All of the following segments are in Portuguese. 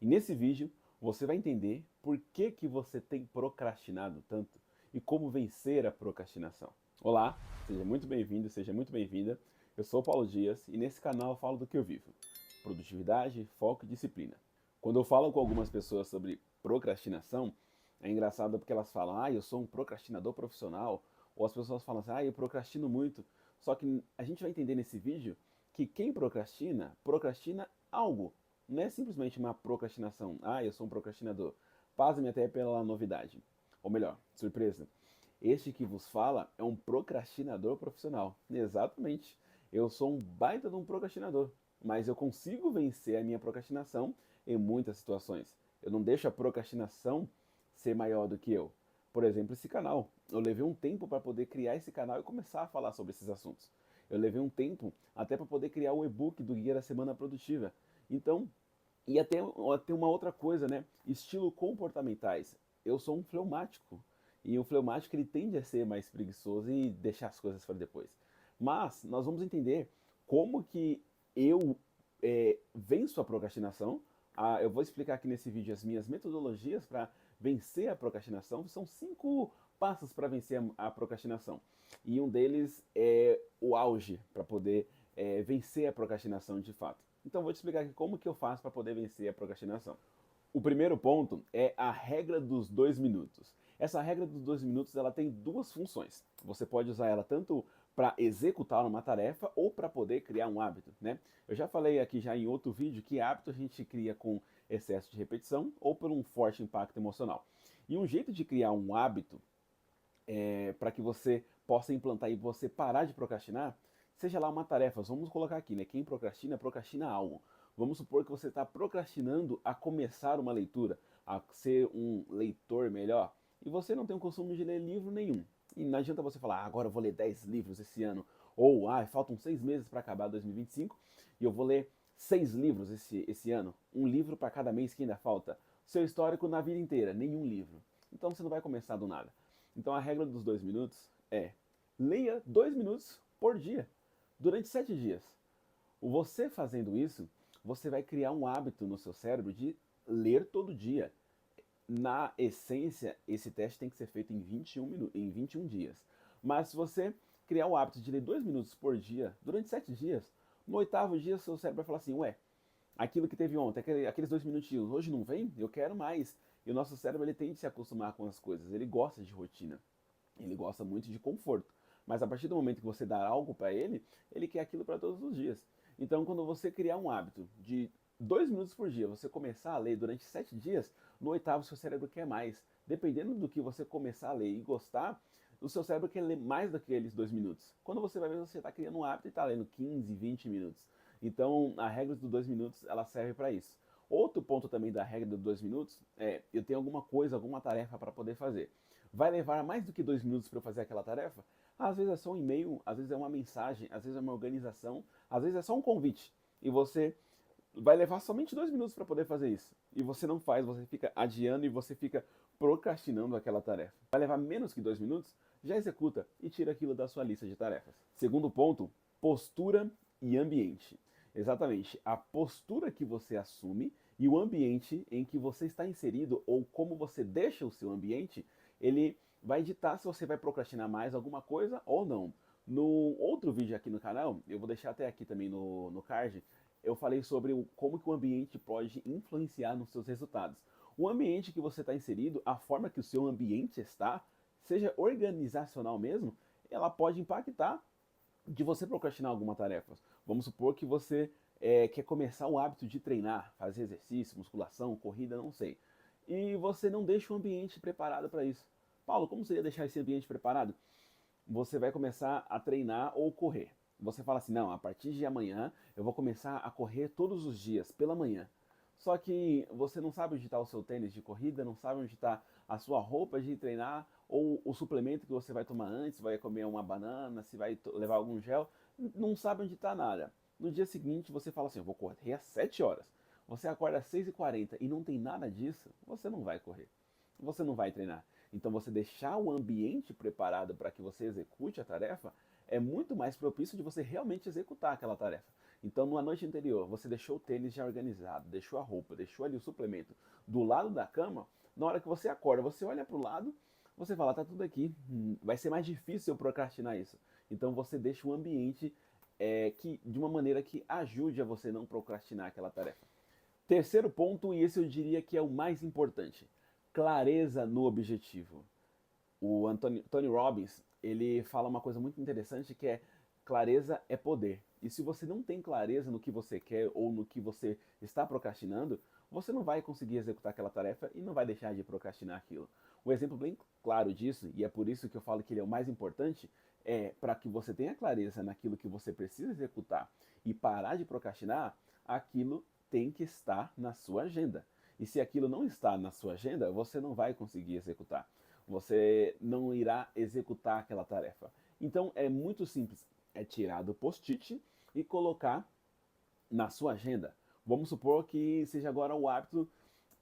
E nesse vídeo você vai entender por que você tem procrastinado tanto e como vencer a procrastinação. Olá, seja muito bem-vindo, seja muito bem-vinda. Eu sou o Paulo Dias e nesse canal eu falo do que eu vivo: produtividade, foco e disciplina. Quando eu falo com algumas pessoas sobre procrastinação, é engraçado porque elas falam: "Ah, eu sou um procrastinador profissional", ou as pessoas falam assim: "Ah, eu procrastino muito". Só que a gente vai entender nesse vídeo que quem procrastina, procrastina algo. Não é simplesmente uma procrastinação. Ah, eu sou um procrastinador. Pasme até pela novidade. Ou melhor, surpresa. Este que vos fala é um procrastinador profissional. Exatamente. Eu sou um baita de um procrastinador. Mas eu consigo vencer a minha procrastinação em muitas situações. Eu não deixo a procrastinação ser maior do que eu. Por exemplo, esse canal. Eu levei um tempo para poder criar esse canal e começar a falar sobre esses assuntos. Eu levei um tempo até para poder criar o e-book do Guia da Semana Produtiva. Então, e até uma outra coisa, né? Estilo comportamentais. Eu sou um fleumático. E o fleumático ele tende a ser mais preguiçoso e deixar as coisas para depois. Mas nós vamos entender como que eu venço a procrastinação. Eu vou explicar aqui nesse vídeo as minhas metodologias para vencer a procrastinação. São 5 passos para vencer a procrastinação. E um deles é o auge para poder vencer a procrastinação de fato. Então vou te explicar aqui como que eu faço para poder vencer a procrastinação. O primeiro ponto é a regra dos 2 minutos. Essa regra dos 2 minutos ela tem duas funções. Você pode usar ela tanto para executar uma tarefa ou para poder criar um hábito, né? Eu já falei aqui já em outro vídeo que hábito a gente cria com excesso de repetição ou por um forte impacto emocional. E um jeito de criar um hábito para que você possa implantar e você parar de procrastinar, seja lá uma tarefa. Vamos colocar aqui, né? Quem procrastina, procrastina algo. Vamos supor que você está procrastinando a começar uma leitura, a ser um leitor melhor, e você não tem o costume de ler livro nenhum. E não adianta você falar: agora eu vou ler 10 livros esse ano, ou faltam 6 meses para acabar 2025 e eu vou ler 6 livros esse ano, um livro para cada mês que ainda falta. Seu histórico na vida inteira, nenhum livro. Então você não vai começar do nada. Então a regra dos 2 minutos é: leia 2 minutos por dia, durante 7 dias. Você fazendo isso, você vai criar um hábito no seu cérebro de ler todo dia. Na essência, esse teste tem que ser feito em 21 dias. Mas se você criar o hábito de ler 2 minutos por dia, durante 7 dias, no oitavo dia seu cérebro vai falar assim: ué, aquilo que teve ontem, aqueles 2 minutinhos, hoje não vem? Eu quero mais. E o nosso cérebro ele tem de se acostumar com as coisas, ele gosta de rotina. Ele gosta muito de conforto. Mas a partir do momento que você dá algo para ele, ele quer aquilo para todos os dias. Então, quando você criar um hábito de 2 minutos por dia, você começar a ler durante 7 dias, no oitavo seu cérebro quer mais. Dependendo do que você começar a ler e gostar, o seu cérebro quer ler mais daqueles 2 minutos. Quando você vai ver, você está criando um hábito e está lendo 15, 20 minutos. Então, a regra dos 2 minutos, ela serve para isso. Outro ponto também da regra dos 2 minutos é: eu tenho alguma coisa, alguma tarefa para poder fazer. Vai levar mais do que 2 minutos para eu fazer aquela tarefa? Às vezes é só um e-mail, às vezes é uma mensagem, às vezes é uma organização, às vezes é só um convite. E você vai levar somente 2 minutos para poder fazer isso. E você não faz, você fica adiando e você fica procrastinando aquela tarefa. Vai levar menos que 2 minutos? Já executa e tira aquilo da sua lista de tarefas. Segundo ponto, postura e ambiente. Exatamente, a postura que você assume e o ambiente em que você está inserido ou como você deixa o seu ambiente, ele vai ditar se você vai procrastinar mais alguma coisa ou não. No outro vídeo aqui no canal, eu vou deixar até aqui também no card, eu falei sobre como que o ambiente pode influenciar nos seus resultados. O ambiente que você está inserido, a forma que o seu ambiente está, seja organizacional mesmo, ela pode impactar de você procrastinar alguma tarefa. Vamos supor que você quer começar o hábito de treinar, fazer exercício, musculação, corrida, não sei. E você não deixa o ambiente preparado para isso. Paulo, como seria deixar esse ambiente preparado? Você vai começar a treinar ou correr. Você fala assim: não, a partir de amanhã eu vou começar a correr todos os dias, pela manhã. Só que você não sabe onde está o seu tênis de corrida, não sabe onde está a sua roupa de treinar, ou o suplemento que você vai tomar antes, vai comer uma banana, se vai levar algum gel, não sabe onde está nada. No dia seguinte você fala assim: eu vou correr às 7 horas. Você acorda às 6h40 e não tem nada disso, você não vai correr, você não vai treinar. Então você deixar o ambiente preparado para que você execute a tarefa é muito mais propício de você realmente executar aquela tarefa. Então, na noite anterior, você deixou o tênis já organizado, deixou a roupa, deixou ali o suplemento do lado da cama. Na hora que você acorda, você olha para o lado, você fala, tá tudo aqui, vai ser mais difícil eu procrastinar isso. Então, você deixa o ambiente de uma maneira que ajude a você não procrastinar aquela tarefa. Terceiro ponto, e esse eu diria que é o mais importante, clareza no objetivo. O Tony Robbins, ele fala uma coisa muito interessante que é clareza é poder. E se você não tem clareza no que você quer ou no que você está procrastinando, você não vai conseguir executar aquela tarefa e não vai deixar de procrastinar aquilo. Um exemplo bem claro disso, e é por isso que eu falo que ele é o mais importante, é para que você tenha clareza naquilo que você precisa executar e parar de procrastinar, aquilo tem que estar na sua agenda. E se aquilo não está na sua agenda, você não vai conseguir executar. Você não irá executar aquela tarefa. Então é muito simples, é tirar do post-it e colocar na sua agenda. Vamos supor que seja agora o hábito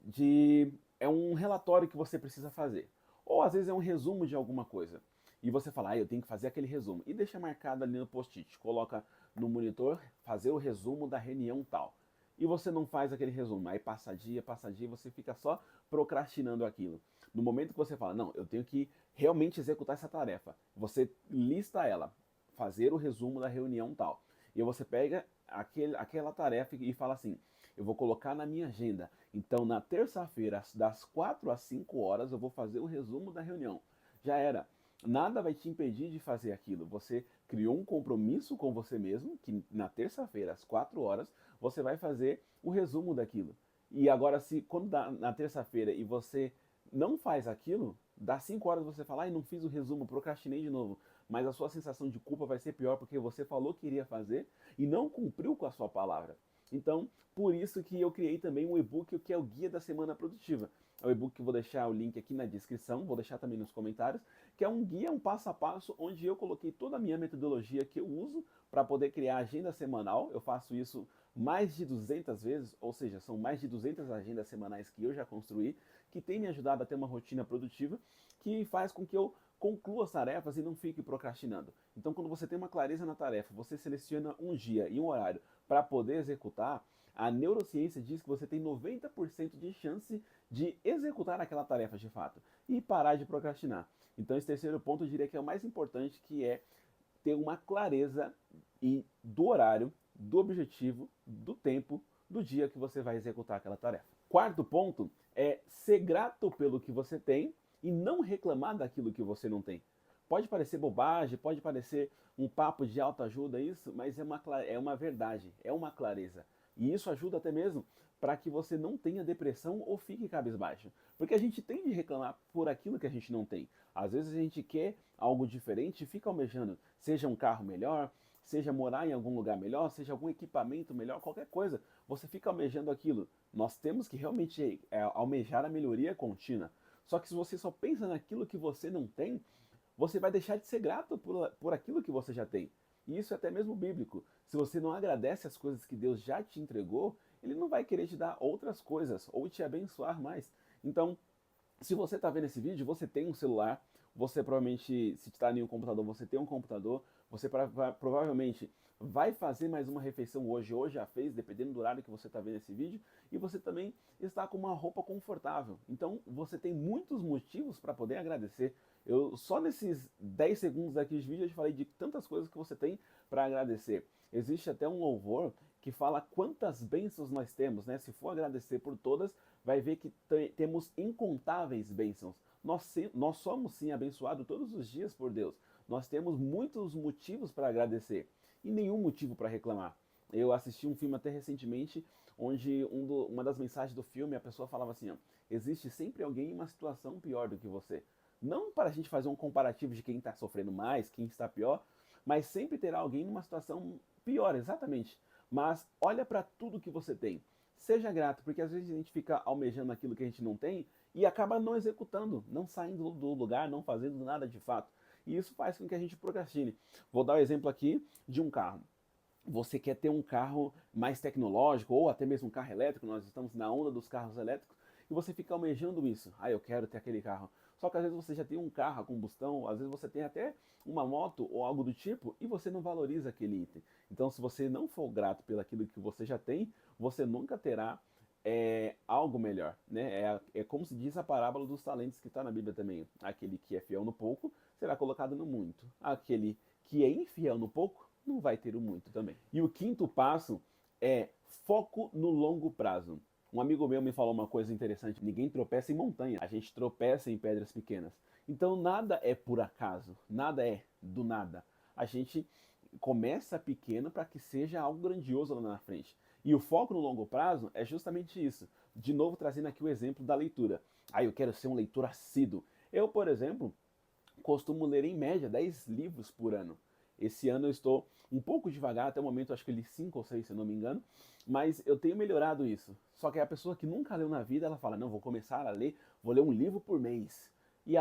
de é um relatório que você precisa fazer. Ou às vezes é um resumo de alguma coisa. E você fala, eu tenho que fazer aquele resumo. E deixa marcado ali no post-it. Coloca no monitor, fazer o resumo da reunião tal. E você não faz aquele resumo. Aí passa dia, você fica só procrastinando aquilo. No momento que você fala, não, eu tenho que realmente executar essa tarefa. Você lista ela, fazer o resumo da reunião tal. E você pega aquela tarefa e fala assim, eu vou colocar na minha agenda. Então, na terça-feira, das 4 às 5 horas, eu vou fazer o resumo da reunião. Já era. Nada vai te impedir de fazer aquilo. Você criou um compromisso com você mesmo, que na terça-feira, às 4 horas, você vai fazer o resumo daquilo. E agora, se quando dá na terça-feira e você não faz aquilo, das 5 horas você fala, não fiz o resumo, procrastinei de novo. Mas a sua sensação de culpa vai ser pior porque você falou que iria fazer e não cumpriu com a sua palavra. Então, por isso que eu criei também um e-book que é o Guia da Semana Produtiva. É o e-book que eu vou deixar o link aqui na descrição, vou deixar também nos comentários, que é um guia, um passo a passo, onde eu coloquei toda a minha metodologia que eu uso para poder criar a agenda semanal. Eu faço isso mais de 200 vezes, ou seja, são mais de 200 agendas semanais que eu já construí, que tem me ajudado a ter uma rotina produtiva, que faz com que eu conclua as tarefas e não fique procrastinando. Então, quando você tem uma clareza na tarefa, você seleciona um dia e um horário para poder executar, a neurociência diz que você tem 90% de chance de executar aquela tarefa de fato e parar de procrastinar. Então, esse terceiro ponto eu diria que é o mais importante, que é ter uma clareza do horário, do objetivo, do tempo, do dia que você vai executar aquela tarefa. Quarto ponto é ser grato pelo que você tem e não reclamar daquilo que você não tem. Pode parecer bobagem, pode parecer um papo de autoajuda isso, mas é uma verdade, é uma clareza. E isso ajuda até mesmo para que você não tenha depressão ou fique cabisbaixo. Porque a gente tem de reclamar por aquilo que a gente não tem. Às vezes a gente quer algo diferente e fica almejando, seja um carro melhor, seja morar em algum lugar melhor, seja algum equipamento melhor, qualquer coisa. Você fica almejando aquilo. Nós temos que realmente almejar a melhoria contínua. Só que se você só pensa naquilo que você não tem, você vai deixar de ser grato por aquilo que você já tem. E isso é até mesmo bíblico. Se você não agradece as coisas que Deus já te entregou, Ele não vai querer te dar outras coisas ou te abençoar mais. Então, se você está vendo esse vídeo, você tem um celular, você provavelmente, se está em um computador, você tem um computador, você provavelmente vai fazer mais uma refeição hoje, ou já fez, dependendo do horário que você está vendo esse vídeo, e você também está com uma roupa confortável. Então, você tem muitos motivos para poder agradecer. Eu só nesses 10 segundos aqui de vídeo eu te falei de tantas coisas que você tem para agradecer. Existe até um louvor que fala quantas bênçãos nós temos, né? Se for agradecer por todas, vai ver que temos incontáveis bênçãos. Nós somos sim abençoados todos os dias por Deus. Nós temos muitos motivos para agradecer e nenhum motivo para reclamar. Eu assisti um filme até recentemente, onde uma das mensagens do filme, a pessoa falava assim, ó, existe sempre alguém em uma situação pior do que você. Não para a gente fazer um comparativo de quem está sofrendo mais, quem está pior, mas sempre terá alguém numa situação pior, exatamente. Mas olha para tudo que você tem. Seja grato, porque às vezes a gente fica almejando aquilo que a gente não tem e acaba não executando, não saindo do lugar, não fazendo nada de fato. E isso faz com que a gente procrastine. Vou dar o um exemplo aqui de um carro. Você quer ter um carro mais tecnológico ou até mesmo um carro elétrico, nós estamos na onda dos carros elétricos, e você fica almejando isso. Ah, eu quero ter aquele carro. Só que às vezes você já tem um carro a combustão, às vezes você tem até uma moto ou algo do tipo e você não valoriza aquele item. Então, se você não for grato pelo aquilo que você já tem, você nunca terá algo melhor, né? É como se diz a parábola dos talentos que está na Bíblia também. Aquele que é fiel no pouco será colocado no muito. Aquele que é infiel no pouco não vai ter o muito também. E o quinto passo é foco no longo prazo. Um amigo meu me falou uma coisa interessante: ninguém tropeça em montanha, a gente tropeça em pedras pequenas. Então nada é por acaso, nada é do nada. A gente começa pequeno para que seja algo grandioso lá na frente. E o foco no longo prazo é justamente isso. De novo, trazendo aqui o exemplo da leitura. Ah, eu quero ser um leitor assíduo. Eu, por exemplo, costumo ler em média 10 livros por ano. Esse ano eu estou um pouco devagar, até o momento acho que eu li 5 ou 6, se eu não me engano, mas eu tenho melhorado isso. Só que a pessoa que nunca leu na vida, ela fala, não, vou começar a ler, vou ler um livro por mês. E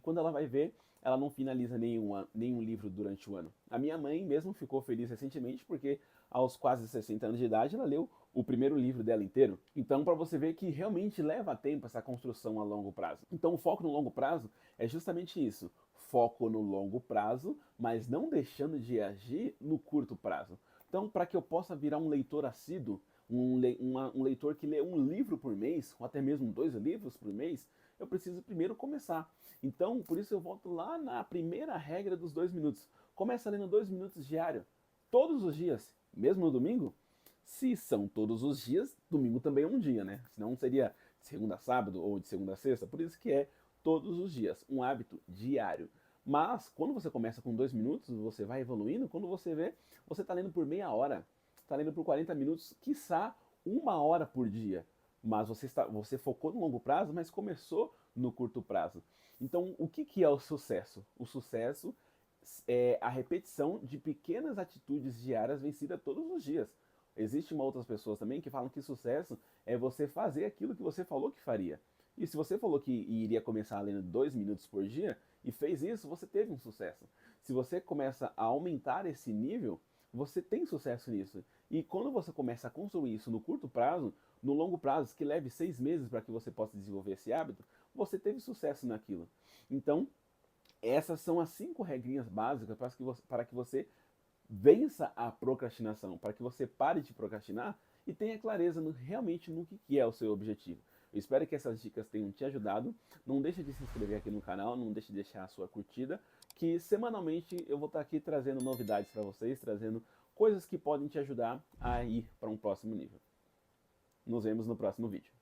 quando ela vai ver, ela não finaliza nenhum livro durante o ano. A minha mãe mesmo ficou feliz recentemente porque aos quase 60 anos de idade ela leu o primeiro livro dela inteiro. Então, para você ver que realmente leva tempo essa construção a longo prazo. Então, o foco no longo prazo é justamente isso. Foco no longo prazo, mas não deixando de agir no curto prazo. Então, para que eu possa virar um leitor assíduo, um leitor que lê um livro por mês, ou até mesmo 2 livros por mês, eu preciso primeiro começar. Então, por isso eu volto lá na primeira regra dos 2 minutos. Começa lendo 2 minutos diário, todos os dias, mesmo no domingo. Se são todos os dias, domingo também é um dia, né? Senão seria de segunda a sábado ou de segunda a sexta. Por isso que é todos os dias, um hábito diário. Mas quando você começa com 2 minutos, você vai evoluindo. Quando você vê, você está lendo por meia hora, está lendo por 40 minutos, quiçá 1 hora por dia. Mas você focou no longo prazo, mas começou no curto prazo. Então, o que é o sucesso? O sucesso é a repetição de pequenas atitudes diárias vencidas todos os dias. Existem outras pessoas também que falam que sucesso é você fazer aquilo que você falou que faria. E se você falou que iria começar lendo 2 minutos por dia e fez isso, você teve um sucesso. Se você começa a aumentar esse nível, você tem sucesso nisso. E quando você começa a construir isso no curto prazo, no longo prazo, que leve 6 meses para que você possa desenvolver esse hábito, você teve sucesso naquilo. Então, essas são as 5 regrinhas básicas para que você vença a procrastinação, para que você pare de procrastinar e tenha clareza realmente no que é o seu objetivo. Eu espero que essas dicas tenham te ajudado. Não deixe de se inscrever aqui no canal, não deixe de deixar a sua curtida, que semanalmente eu vou estar aqui trazendo novidades para vocês, trazendo coisas que podem te ajudar a ir para um próximo nível. Nos vemos no próximo vídeo.